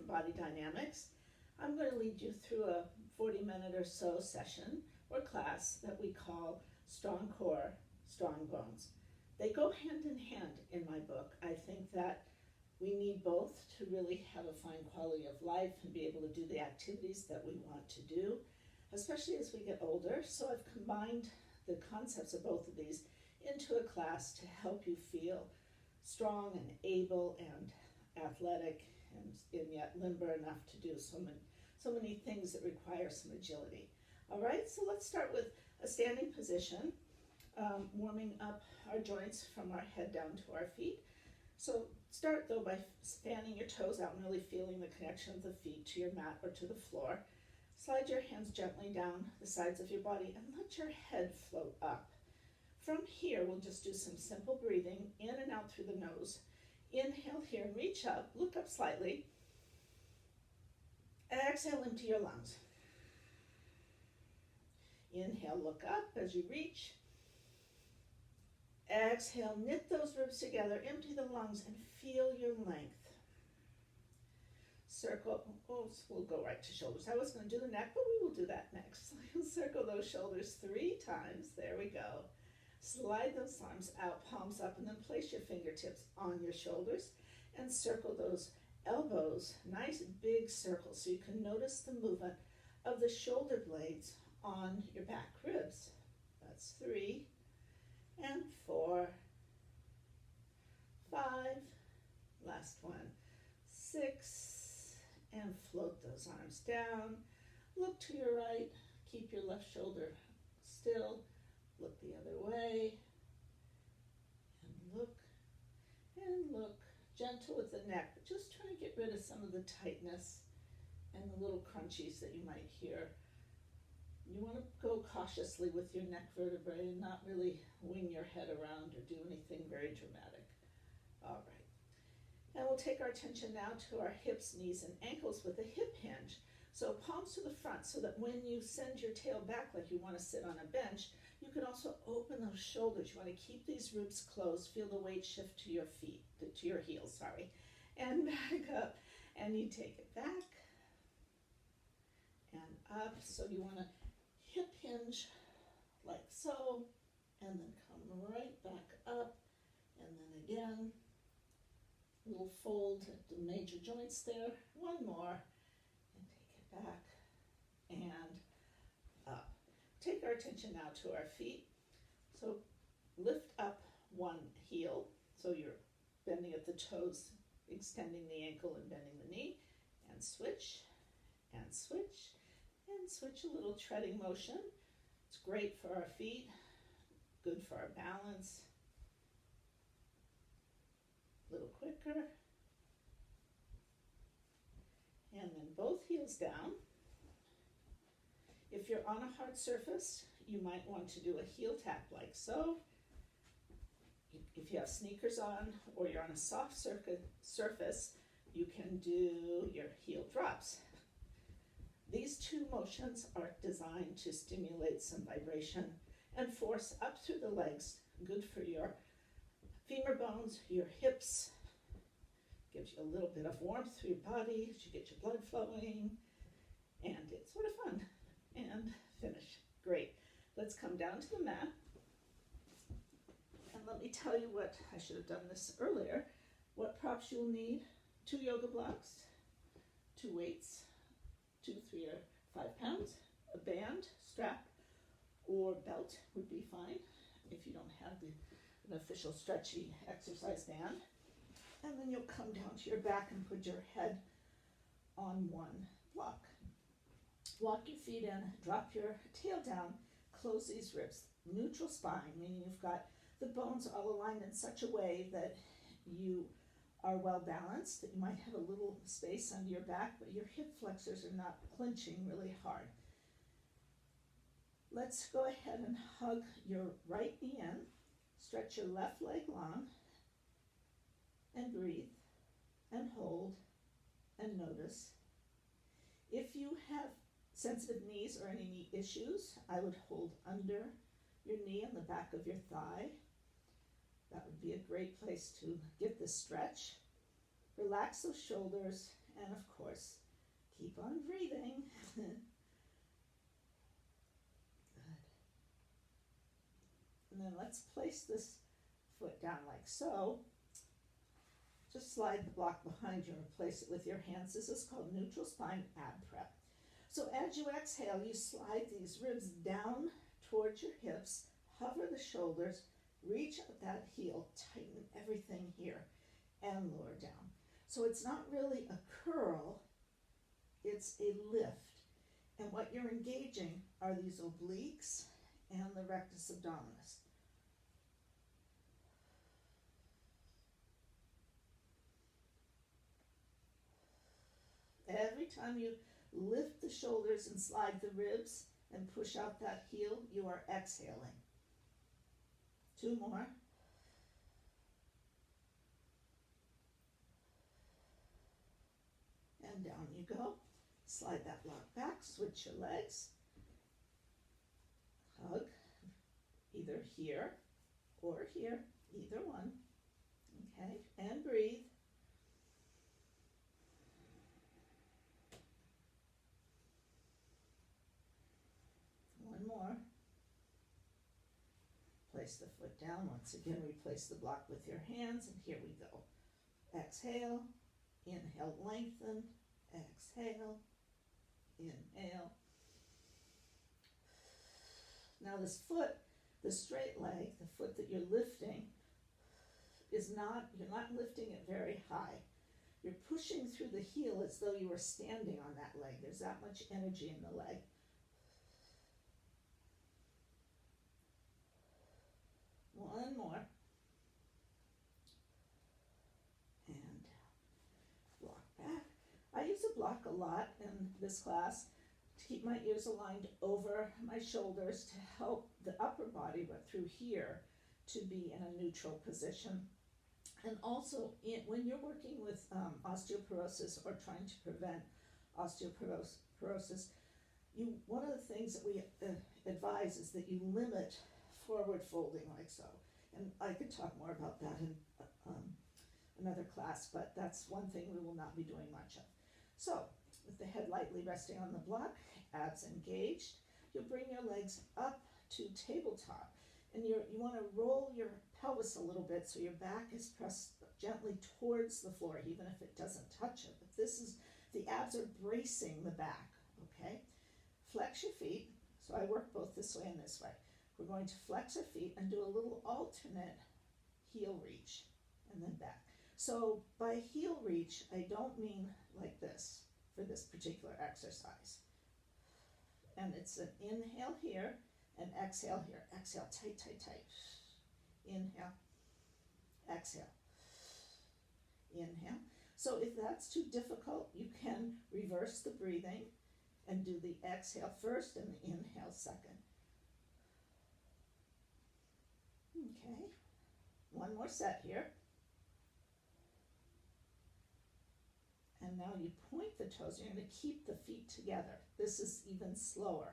from Body Dynamics. I'm going to lead you through a 40-minute or so session or class that we call Strong Core, Strong Bones. They go hand in hand in my book. I think that we need both to really have a fine quality of life and be able to do the activities that we want to do, especially as we get older. So I've combined the concepts of both of these into a class to help you feel strong and able and athletic and yet limber enough to do so many things that require some agility. All right, so let's start with a standing position, warming up our joints from our head down to our feet. So start though by fanning your toes out and really feeling the connection of the feet to your mat or to the floor. Slide your hands gently down the sides of your body and let your head float up. From here, we'll just do some simple breathing in and out through the nose. Inhale here and reach up, look up slightly. Exhale, empty your lungs. Inhale, look up as you reach. Exhale, knit those ribs together, empty the lungs, and feel your length. Circle, we'll go right to shoulders. I was going to do the neck, but we will do that next. Circle those shoulders 3 times. There we go. Slide those arms out, palms up, and then place your fingertips on your shoulders and circle those elbows, nice big circles, so you can notice the movement of the shoulder blades on your back ribs. That's 3 and 4, 5, last one, 6, and float those arms down. Look to your right, keep your left shoulder still, look the other way, and look, gentle with the neck, but just trying to get rid of some of the tightness and the little crunchies that you might hear. You want to go cautiously with your neck vertebrae and not really wing your head around or do anything very dramatic. All right. And we'll take our attention now to our hips, knees, and ankles with a hip hinge. So palms to the front so that when you send your tail back like you want to sit on a bench, you can also open those shoulders. You want to keep these ribs closed. Feel the weight shift to your feet, to your heels, sorry. And back up. And you take it back and up. So you want to hip hinge like so, and then come right back up, and then again, little fold at the major joints there. One more, and take it back and up. Take our attention now to our feet. So lift up one heel, so you're bending at the toes, extending the ankle and bending the knee, and switch, and switch, and switch, a little treading motion. It's great for our feet, good for our balance. A little quicker. And then both heels down. If you're on a hard surface, you might want to do a heel tap like so. If you have sneakers on or you're on a soft surface, you can do your heel drops. These 2 motions are designed to stimulate some vibration and force up through the legs, good for your femur bones, your hips, gives you a little bit of warmth through your body as you get your blood flowing, and it's sort of fun. And finish. Great. Let's come down to the mat. And let me tell you what, I should have done this earlier, what props you'll need. 2 yoga blocks, 2 weights, 2, 3, or 5 pounds, a band, strap, or belt would be fine if you don't have an official stretchy exercise band. And then you'll come down to your back and put your head on one block. Walk your feet in, drop your tail down, close these ribs. Neutral spine, meaning you've got the bones all aligned in such a way that you are well balanced, that you might have a little space under your back, but your hip flexors are not clenching really hard. Let's go ahead and hug your right knee in, stretch your left leg long, and breathe, and hold, and notice. If you have sensitive knees or any knee issues, I would hold under your knee and the back of your thigh. That would be a great place to get this stretch. Relax those shoulders And of course, keep on breathing. Good. And then let's place this foot down like so. Just slide the block behind you and replace it with your hands. This is called neutral spine ab prep. So as you exhale, you slide these ribs down towards your hips, hover the shoulders, reach up that heel, tighten everything here, and lower down. So it's not really a curl, it's a lift. And what you're engaging are these obliques and the rectus abdominis. Every time you lift the shoulders and slide the ribs and push out that heel, you are exhaling. 2 more. And down you go. Slide that block back, switch your legs. Hug, either here or here, either one. Okay, and breathe. One more. Place the foot down. Once again, replace the block with your hands, and here we go. Exhale, inhale, lengthen, exhale, inhale. Now this foot, the straight leg, the foot that you're lifting, you're not lifting it very high. You're pushing through the heel as though you were standing on that leg. There's that much energy in the leg. One more. And block back. I use a block a lot in this class to keep my ears aligned over my shoulders to help the upper body, but through here, to be in a neutral position. And also, when you're working with osteoporosis or trying to prevent osteoporosis, one of the things that we advise is that you limit forward folding like so. And I could talk more about that in another class, but that's one thing we will not be doing much of. So, with the head lightly resting on the block, abs engaged, you'll bring your legs up to tabletop. And you want to roll your pelvis a little bit so your back is pressed gently towards the floor, even if it doesn't touch it. But the abs are bracing the back, okay? Flex your feet. So I work both this way and this way. We're going to flex our feet and do a little alternate heel reach and then back. So by heel reach, I don't mean like this for this particular exercise. And it's an inhale here and exhale here. Exhale, tight, tight, tight. Inhale, exhale, inhale. So if that's too difficult, you can reverse the breathing and do the exhale first and the inhale second. Okay, one more set here. And now you point the toes. You're going to keep the feet together. This is even slower.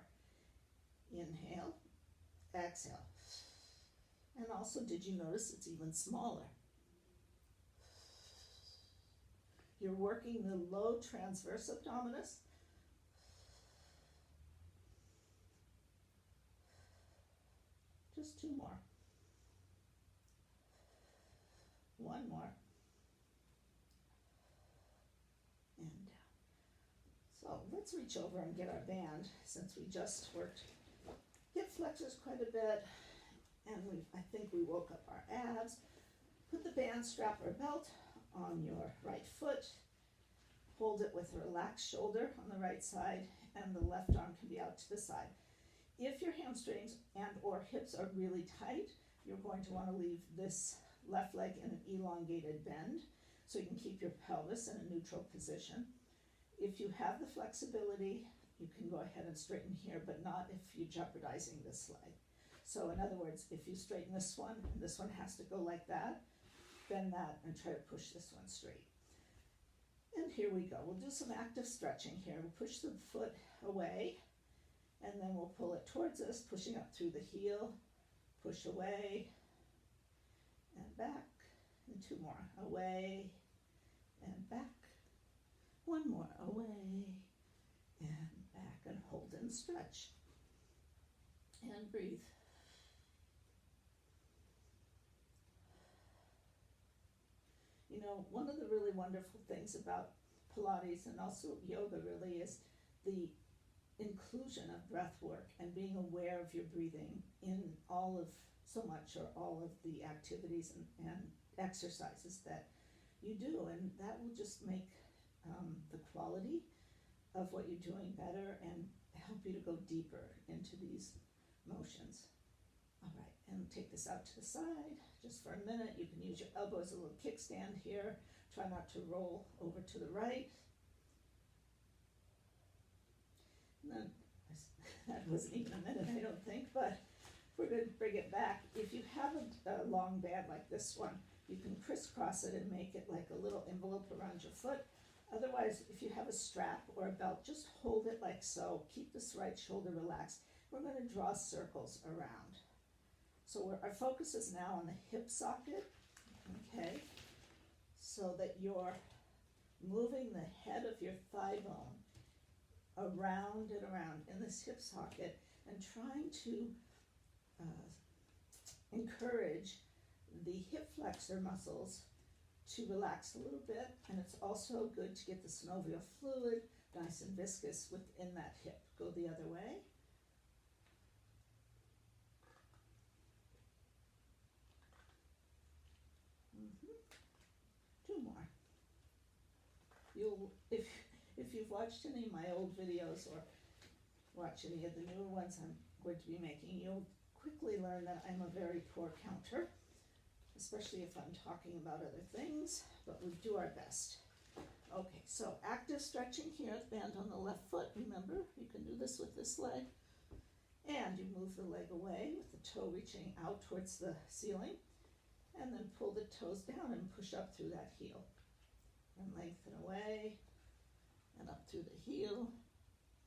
Inhale, exhale. And also, did you notice it's even smaller? You're working the low transverse abdominis. Just 2 more. One more. And down. So let's reach over and get our band, since we just worked hip flexors quite a bit, and I think we woke up our abs. Put the band strap or belt on your right foot. Hold it with a relaxed shoulder on the right side, and the left arm can be out to the side. If your hamstrings and or hips are really tight, you're going to want to leave this left leg in an elongated bend so you can keep your pelvis in a neutral position. If you have the flexibility, you can go ahead and straighten here, but not if you're jeopardizing this leg. So in other words, if you straighten this one, and this one has to go like that, bend that and try to push this one straight. And here we go. We'll do some active stretching here. We'll push the foot away, and then we'll pull it towards us, pushing up through the heel, push away, and back, and 2 more, away, and back. One more, away and back, and hold and stretch. And breathe. You know, one of the really wonderful things about Pilates and also yoga really is the inclusion of breath work and being aware of your breathing in all of so much or all of the activities and exercises that you do, and that will just make the quality of what you're doing better and help you to go deeper into these motions. All right, and take this out to the side just for a minute. You can use your elbow as a little kickstand here. Try not to roll over to the right. And then, that wasn't even a minute, I don't think, but we're going to bring it back. If you have a long band like this one, you can crisscross it and make it like a little envelope around your foot. Otherwise, if you have a strap or a belt, just hold it like so. Keep this right shoulder relaxed. We're going to draw circles around. So our focus is now on the hip socket, okay? So that you're moving the head of your thigh bone around and around in this hip socket and trying to encourage the hip flexor muscles to relax a little bit, and it's also good to get the synovial fluid nice and viscous within that hip. Go the other way. Two more. If you've watched any of my old videos or watch any of the newer ones I'm going to be making, you'll quickly learn that I'm a very poor counter, especially if I'm talking about other things, but we do our best. Okay, so active stretching here, band on the left foot. Remember, you can do this with this leg. And you move the leg away with the toe reaching out towards the ceiling, and then pull the toes down and push up through that heel. And lengthen away, and up through the heel,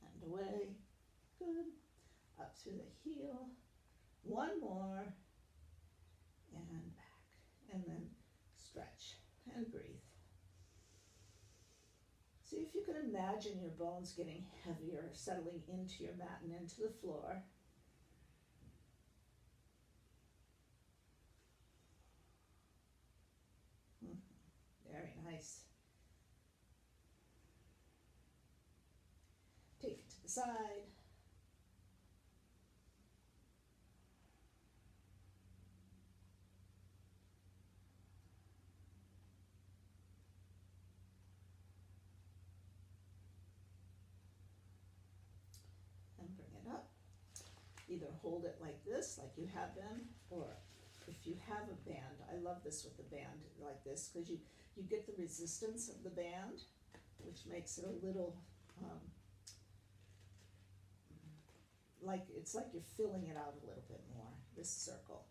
and away. Good. Up through the heel. One more, and back. And then stretch and breathe. See if you can imagine your bones getting heavier, settling into your mat and into the floor. Very nice. Take it to the side. And bring it up. Either hold it like this, like you have been, or if you have a band, I love this with the band like this, because you get the resistance of the band, which makes it a little, like it's like you're filling it out a little bit more, this circle.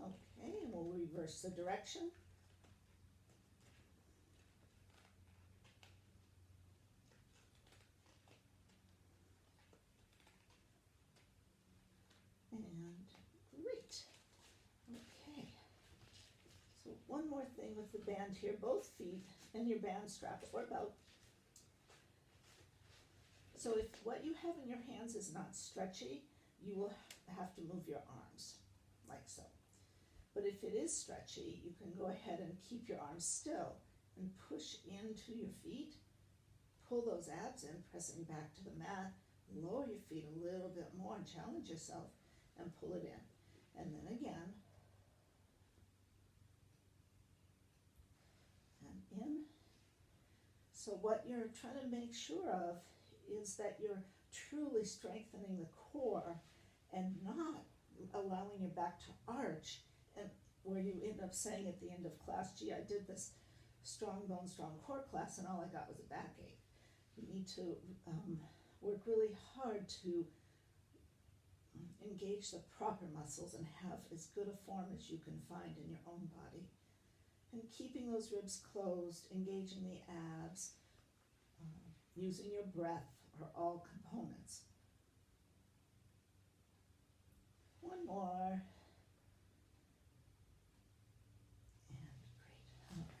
Okay, and we'll reverse the direction. And great. Okay. So one more thing with the band here, both feet and your band strap or belt. So if what you have in your hands is not stretchy, you will have to move your arms, like so. But if it is stretchy, you can go ahead and keep your arms still and push into your feet. Pull those abs in, pressing back to the mat. Lower your feet a little bit more and challenge yourself and pull it in. And then again. And in. So what you're trying to make sure of is that you're truly strengthening the core and not allowing your back to arch, and where you end up saying at the end of class, gee, I did this strong bone, strong core class and all I got was a backache. You need to work really hard to engage the proper muscles and have as good a form as you can find in your own body. And keeping those ribs closed, engaging the abs, using your breath are all components. One more. And great. All right.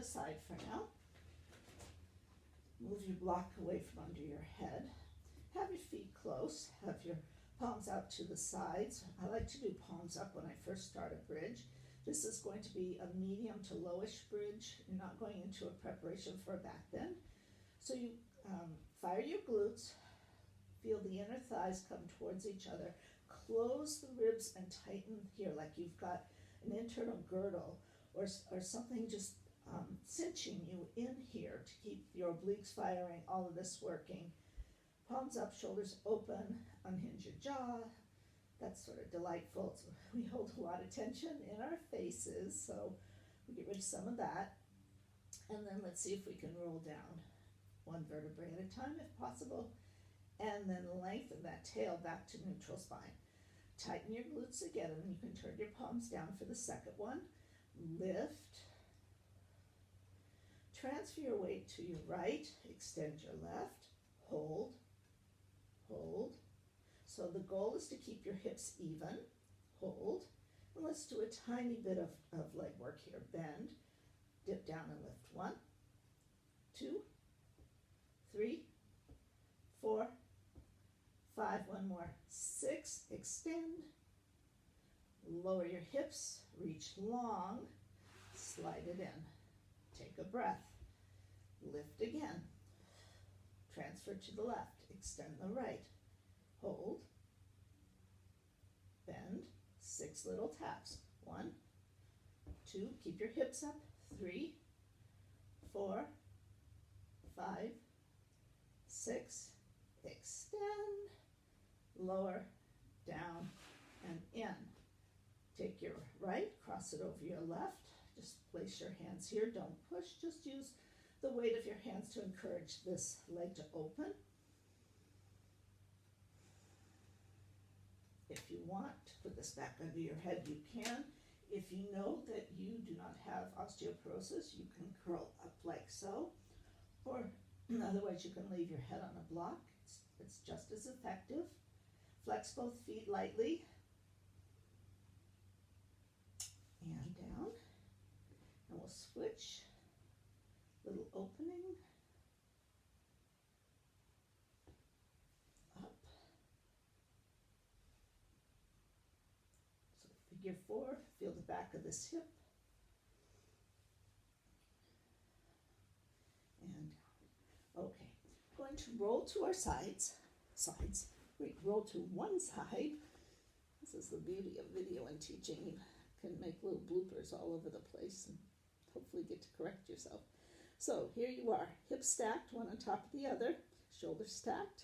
aside for now. Move your block away from under your head. Have your feet close. Have your palms out to the sides. I like to do palms up when I first start a bridge. This is going to be a medium to lowish bridge. You're not going into a preparation for a back bend. So you fire your glutes. Feel the inner thighs come towards each other. Close the ribs and tighten here like you've got an internal girdle or something just cinching you in here to keep your obliques firing, all of this working. Palms up, shoulders open, unhinge your jaw. That's sort of delightful. So we hold a lot of tension in our faces, so we get rid of some of that. And then let's see if we can roll down one vertebrae at a time if possible. And then lengthen that tail back to neutral spine. Tighten your glutes again, and you can turn your palms down for the second one. Lift. Transfer your weight to your right. Extend your left. Hold. Hold. So the goal is to keep your hips even. Hold. And let's do a tiny bit of leg work here. Bend. Dip down and lift. 1, 2, 3, 4, 5, one more, 6, extend, lower your hips, reach long, slide it in, take a breath, lift again, transfer to the left, extend the right, hold, bend, 6 little taps, 1, 2, keep your hips up, 3, 4, 5, 6, extend, lower, down, and in. Take your right, cross it over your left. Just place your hands here. Don't push. Just use the weight of your hands to encourage this leg to open. If you want to put this back under your head, you can. If you know that you do not have osteoporosis, you can curl up like so. Or otherwise, you can leave your head on a block. It's just as effective. Flex both feet lightly. And down. And we'll switch. Little opening. Up. So figure 4. Feel the back of this hip. And down. Okay. Going to roll to our sides. We roll to one side. This is the beauty of video and teaching. You can make little bloopers all over the place and hopefully get to correct yourself. So here you are, hips stacked, one on top of the other, shoulders stacked,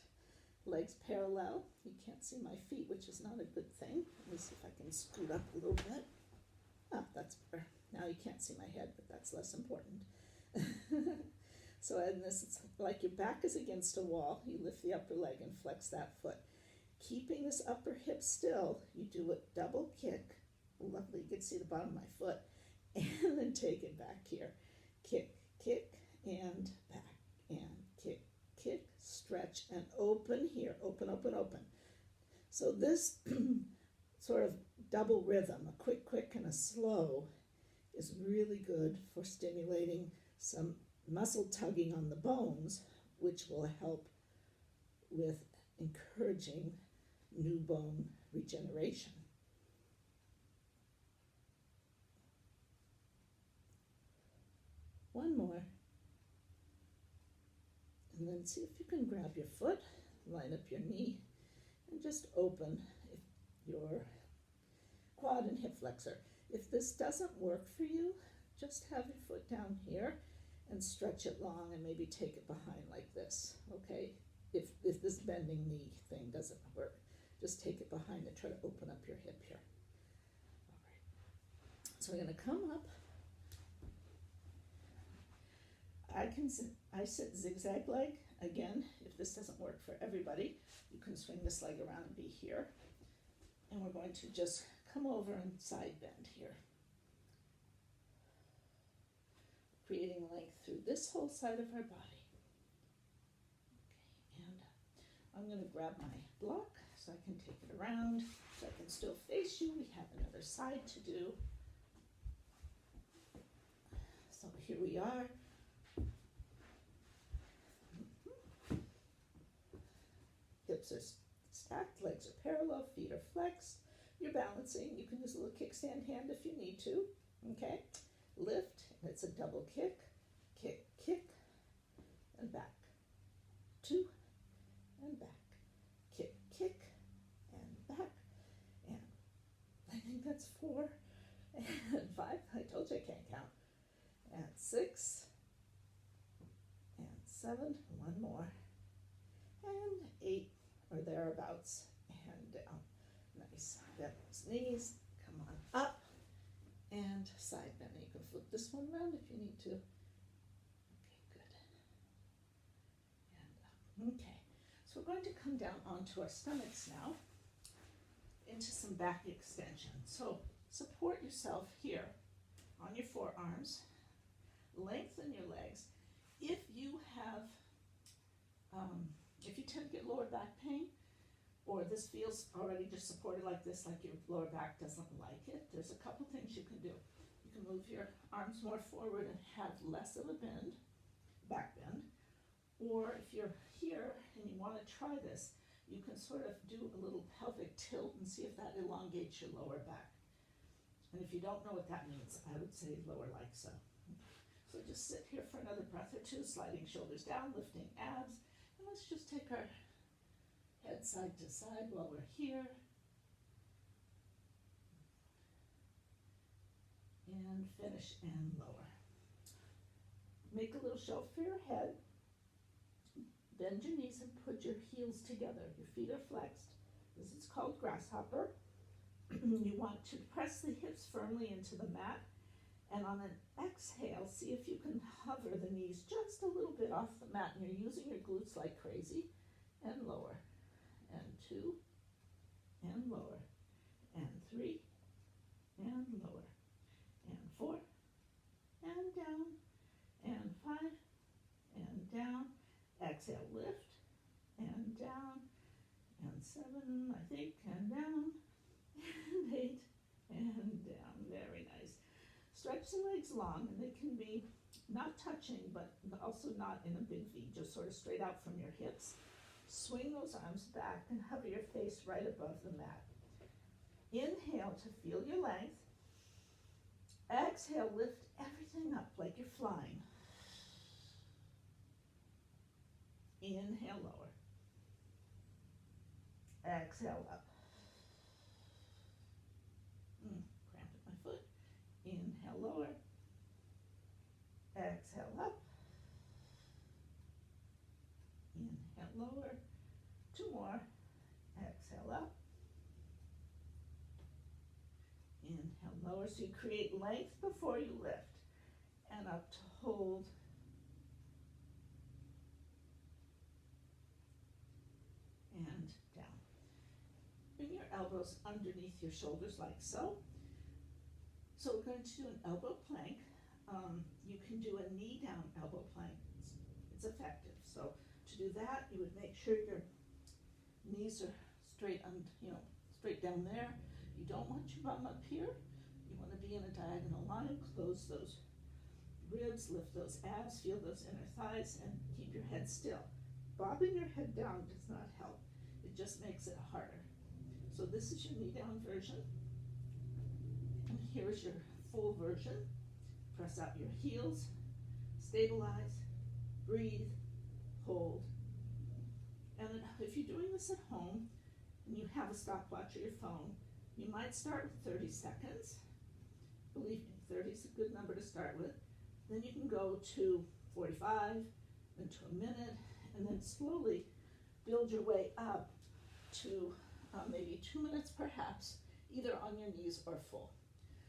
legs parallel. You can't see my feet, which is not a good thing. Let me see if I can scoot up a little bit. Ah, that's better. Now you can't see my head, but that's less important. So in this, it's like your back is against a wall. You lift the upper leg and flex that foot. Keeping this upper hip still, you do a double kick. Lovely, you can see the bottom of my foot. And then take it back here. Kick, kick, and back, and kick, kick, stretch, and open here. Open, open, open. So this sort of double rhythm, a quick, quick, and a slow, is really good for stimulating some muscle tugging on the bones, which will help with encouraging new bone regeneration. One more. And then see if you can grab your foot, line up your knee, and just open your quad and hip flexor. If this doesn't work for you, just have your foot down here and stretch it long and maybe take it behind like this, okay? If this bending knee thing doesn't work, just take it behind and try to open up your hip here. All right. So we're going to come up. I sit zigzag leg. Again, if this doesn't work for everybody, you can swing this leg around and be here. And we're going to just come over and side bend here. Creating length through this whole side of our body. Okay, and I'm going to grab my block so I can take it around, so I can still face you. We have another side to do. So So here we are. Hips are stacked, legs are parallel, feet are flexed. You're balancing. You can use a little kickstand hand if you need to. Okay? Lift, and it's a double kick, kick, kick, and back. 2, and back. Kick, kick, and back. And I think that's 4, and 5. I told you I can't count. And 6, and 7, one more, and 8, or thereabouts, and down. Nice. Bend those knees. Come on up. And side bend. You can flip this one around if you need to. Okay, good. And up. Okay. So we're going to come down onto our stomachs now, into some back extension. So support yourself here on your forearms. Lengthen your legs. If you have, if you tend to get lower back pain, or this feels already just supported like this, like your lower back doesn't like it, there's a couple things you can do. You can move your arms more forward and have less of a bend, back bend. Or if you're here and you want to try this, you can sort of do a little pelvic tilt and see if that elongates your lower back. And if you don't know what that means, I would say lower like so. So just sit here for another breath or two, sliding shoulders down, lifting abs. And let's just take our head side to side while we're here. And finish and lower. Make a little shelf for your head. Bend your knees and put your heels together. Your feet are flexed. This is called grasshopper. You want to press the hips firmly into the mat. And on an exhale, see if you can hover the knees just a little bit off the mat. And you're using your glutes like crazy. And lower. And 2, and lower, and 3, and lower, and 4, and down, and 5, and down. Exhale, lift, and down, and 7, I think, and down, and 8, and down. Very nice. Stretch the legs long, and they can be not touching, but also not in a big V, just sort of straight out from your hips. Swing those arms back and hover your face right above the mat. Inhale to feel your length. Exhale, lift everything up like you're flying. Inhale, lower. Exhale, up. Cramp at my foot. Inhale, lower. Exhale, up. Inhale, lower. 2 more. Exhale, up. Inhale, lower. So you create length before you lift. And up to hold. And down. Bring your elbows underneath your shoulders like so. So we're going to do an elbow plank. You can do a knee down elbow plank. It's effective. So to do that, you would make sure your knees are straight straight down there. You don't want your bum up here. You want to be in a diagonal line. Close those ribs, lift those abs, feel those inner thighs, and keep your head still. Bobbing your head down does not help. It just makes it harder. So this is your knee down version. And here's your full version. Press out your heels, stabilize, breathe, hold. And if you're doing this at home and you have a stopwatch or your phone, you might start with 30 seconds. Believe me, 30 is a good number to start with. Then you can go to 45, then to a minute, and then slowly build your way up to maybe 2 minutes perhaps, either on your knees or full.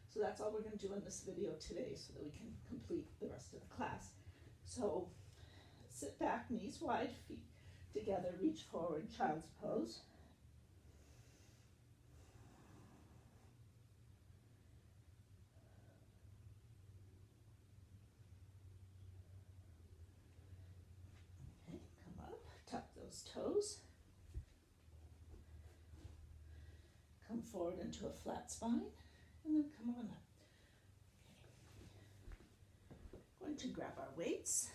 So that's all we're going to do in this video today so that we can complete the rest of the class. So sit back, knees wide, feet together, reach forward, child's pose. Okay, come up, tuck those toes. Come forward into a flat spine, and then come on up. Okay. Going to grab our weights.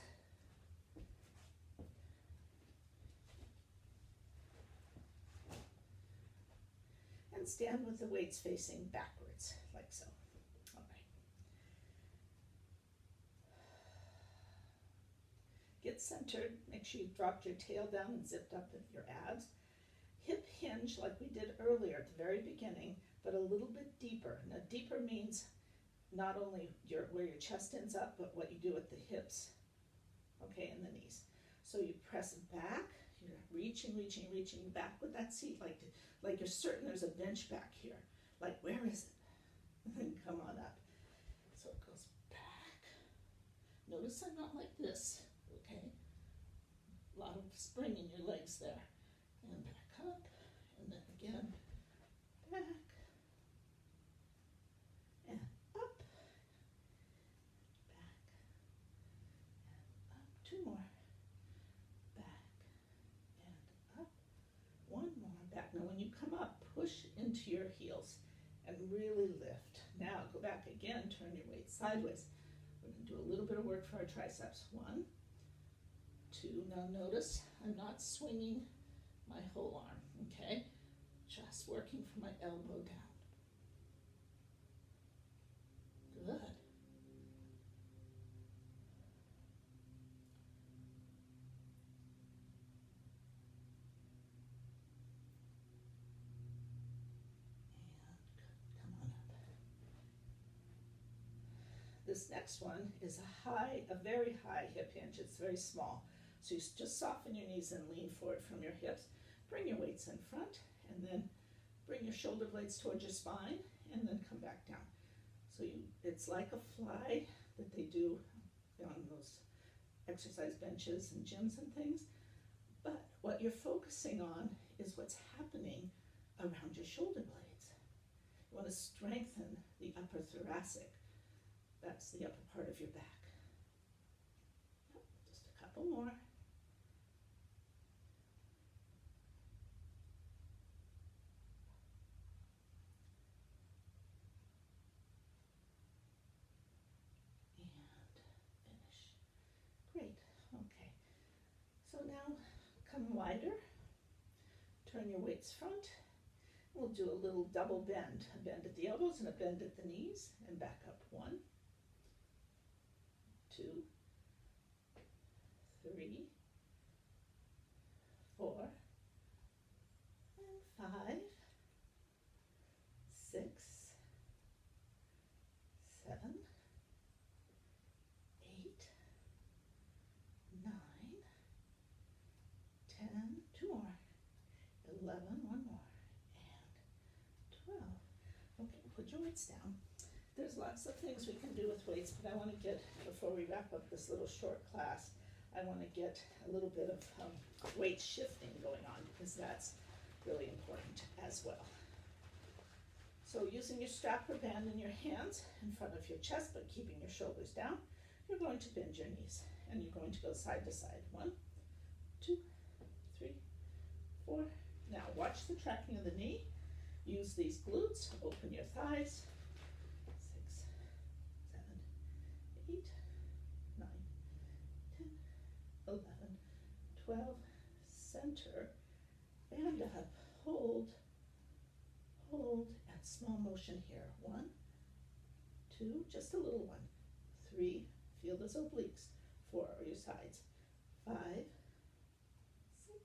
And stand with the weights facing backwards, like so. All right. Get centered. Make sure you've dropped your tail down and zipped up your abs. Hip hinge like we did earlier at the very beginning, but a little bit deeper. Now deeper means not only where your chest ends up, but what you do at the hips, okay, and the knees. So you press back, you're reaching back with that seat, like you're certain there's a bench back here. Like, where is it? And then come on up. So it goes back. Notice I'm not like this, okay? A lot of spring in your legs there. And back up, and then again, back, and up, back, and up. Two more. Back, and up. One more. Back. Now when you come up, push into your heels and really lift. Now go back again, turn your weight sideways. We're going to do a little bit of work for our triceps. 1, 2. Now notice I'm not swinging my whole arm, okay? Just working from my elbow down. Good. And come on up. This next one is a very high hip hinge. It's very small. So you just soften your knees and lean forward from your hips. Bring your weights in front, and then bring your shoulder blades towards your spine, and then come back down. So it's like a fly that they do on those exercise benches and gyms and things. But what you're focusing on is what's happening around your shoulder blades. You want to strengthen the upper thoracic. That's the upper part of your back. Just a couple more. Great, okay. So now come wider, turn your weights front. We'll do a little double bend, a bend at the elbows and a bend at the knees, and back up. 1, 2, 3, 4, and 5, 6, 7, 8, 9, 10, 2 more, 11, 1 more, and 12. Okay, put your weights down. There's lots of things we can do with weights, but I want to get, before we wrap up this little short class, I want to get a little bit of weight shifting going on, because that's really important as well. So using your strap or band in your hands in front of your chest, but keeping your shoulders down, you're going to bend your knees, and you're going to go side to side. 1, 2, 3, 4. Now watch the tracking of the knee. Use these glutes, open your thighs. 6, 7, 8, 9, 10, 11, 12. Center, band up, hold, and small motion here. 1, 2, just a little one. 3, feel those obliques. 4 are your sides. 5, 6,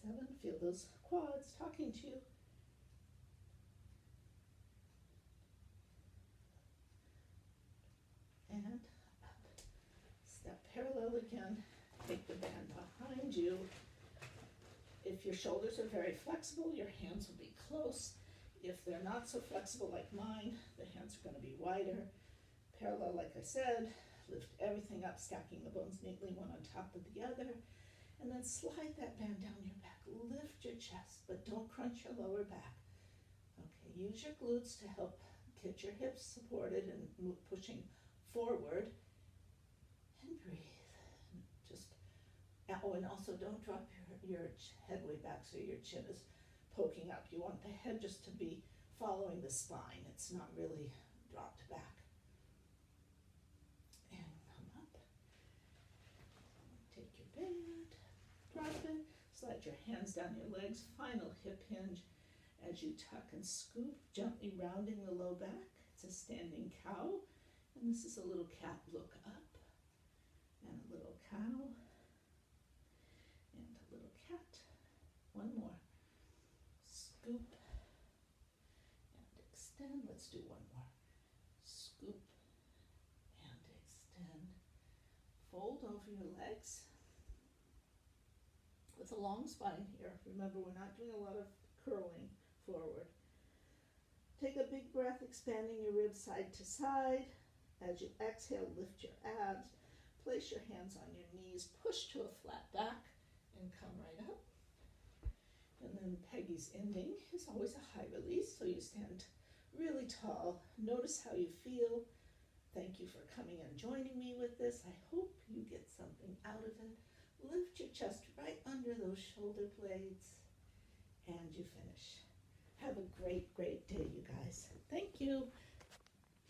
7, feel those quads talking to you. And up. Step parallel again. Take the band behind you. If your shoulders are very flexible, your hands will be close. If they're not so flexible like mine, the hands are going to be wider. Parallel, like I said, lift everything up, stacking the bones neatly one on top of the other. And then slide that band down your back. Lift your chest, but don't crunch your lower back. Okay, use your glutes to help get your hips supported and pushing forward. And breathe. And also don't drop your head way back so your chin is poking up. You want the head just to be following the spine. It's not really dropped back. And band. Drop it. Slide your hands down your legs. Final hip hinge as you tuck and scoop, gently rounding the low back. It's a standing cow. And this is a little cat look up. And a little cow. And a little cat. One more. Scoop. And extend. Let's do one more. Scoop. And extend. Fold over your legs. With a long spine here. Remember, we're not doing a lot of curling forward. Take a big breath, expanding your ribs side to side. As you exhale, lift your abs. Place your hands on your knees. Push to a flat back and come right up. And then Peggy's ending is always a high release, so you stand really tall. Notice how you feel. Thank you for coming and joining me with this. I hope you get something out of it. Lift your chest right under those shoulder blades, and you finish. Have a great, great day, you guys. Thank you.